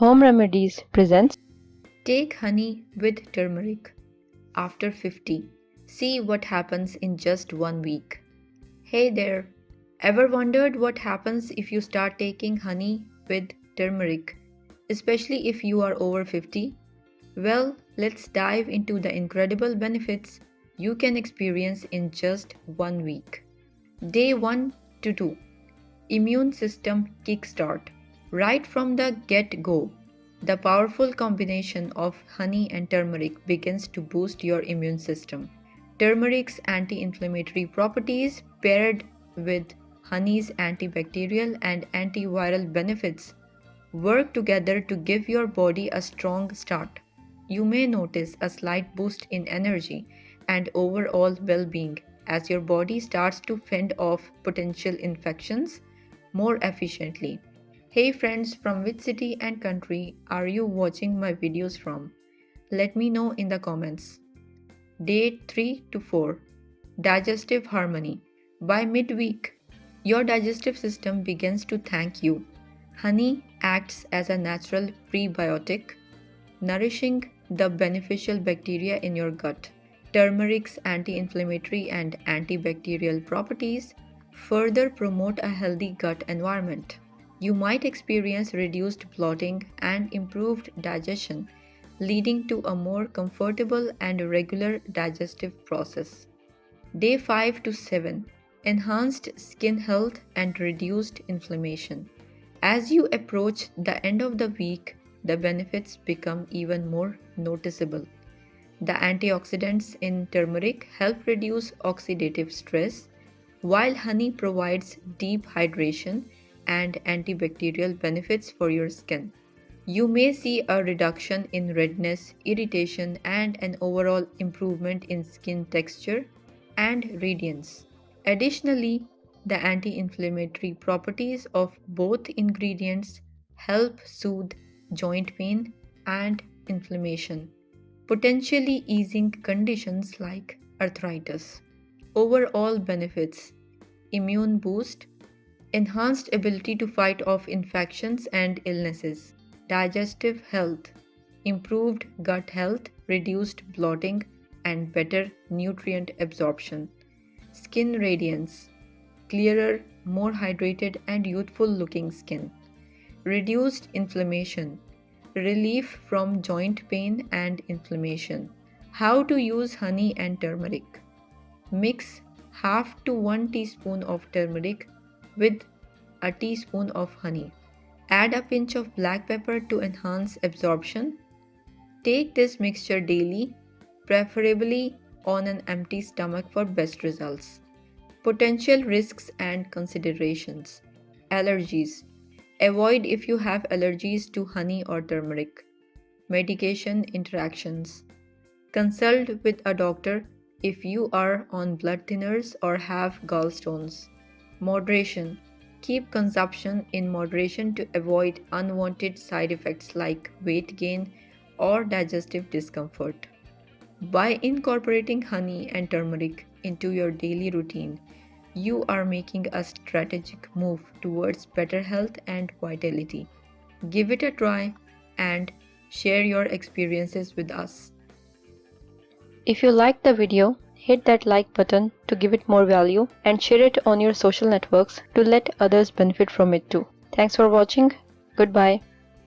Home Remedies presents Take honey with turmeric after 50. See what happens in just 1 week. Hey there! Ever wondered what happens if you start taking honey with turmeric, especially if you are over 50? Well, let's dive into the incredible benefits you can experience in just 1 week. Day 1 to 2. Immune system kickstart. Right from the get go, the powerful combination of honey and turmeric begins to boost your immune system. Turmeric's anti inflammatory properties, paired with honey's antibacterial and antiviral benefits, work together to give your body a strong start. You may notice a slight boost in energy and overall well being as your body starts to fend off potential infections more efficiently. Hey friends, from which city and country are you watching my videos from? Let me know in the comments. Day 3 to 4. Digestive harmony. By midweek, your digestive system begins to thank you. Honey acts as a natural prebiotic, nourishing the beneficial bacteria in your gut. Turmeric's anti inflammatory and antibacterial properties further promote a healthy gut environment. You might experience reduced bloating and improved digestion, leading to a more comfortable and regular digestive process. Day 5 to 7. Enhanced skin health and reduced inflammation. As you approach the end of the week, the benefits become even more noticeable. The antioxidants in turmeric help reduce oxidative stress, while honey provides deep hydration and antibacterial benefits for your skin. You may see a reduction in redness, irritation, and an overall improvement in skin texture and radiance. Additionally, the anti inflammatory properties of both ingredients help soothe joint pain and inflammation, potentially easing conditions like arthritis. Overall benefits: immune boost, enhanced ability to fight off infections and illnesses, digestive health, improved gut health, reduced bloating, and better nutrient absorption, skin radiance, clearer, more hydrated, and youthful looking skin, reduced inflammation, relief from joint pain and inflammation. How to use honey and turmeric. Mix half to 1 teaspoon of turmeric with a teaspoon of honey. Add a pinch of black pepper to enhance absorption. Take this mixture daily, preferably on an empty stomach for best results. Potential risks and considerations. Allergies. Avoid if you have allergies to honey or turmeric. Medication interactions. Consult with a doctor if you are on blood thinners or have gallstones. Moderation. Keep consumption in moderation to avoid unwanted side effects like weight gain or digestive discomfort. By incorporating honey and turmeric into your daily routine, you are making a strategic move towards better health and vitality. Give it a try and share your experiences with us. If you liked the video, hit that like button to give it more value and share it on your social networks to let others benefit from it too. Thanks for watching. Goodbye.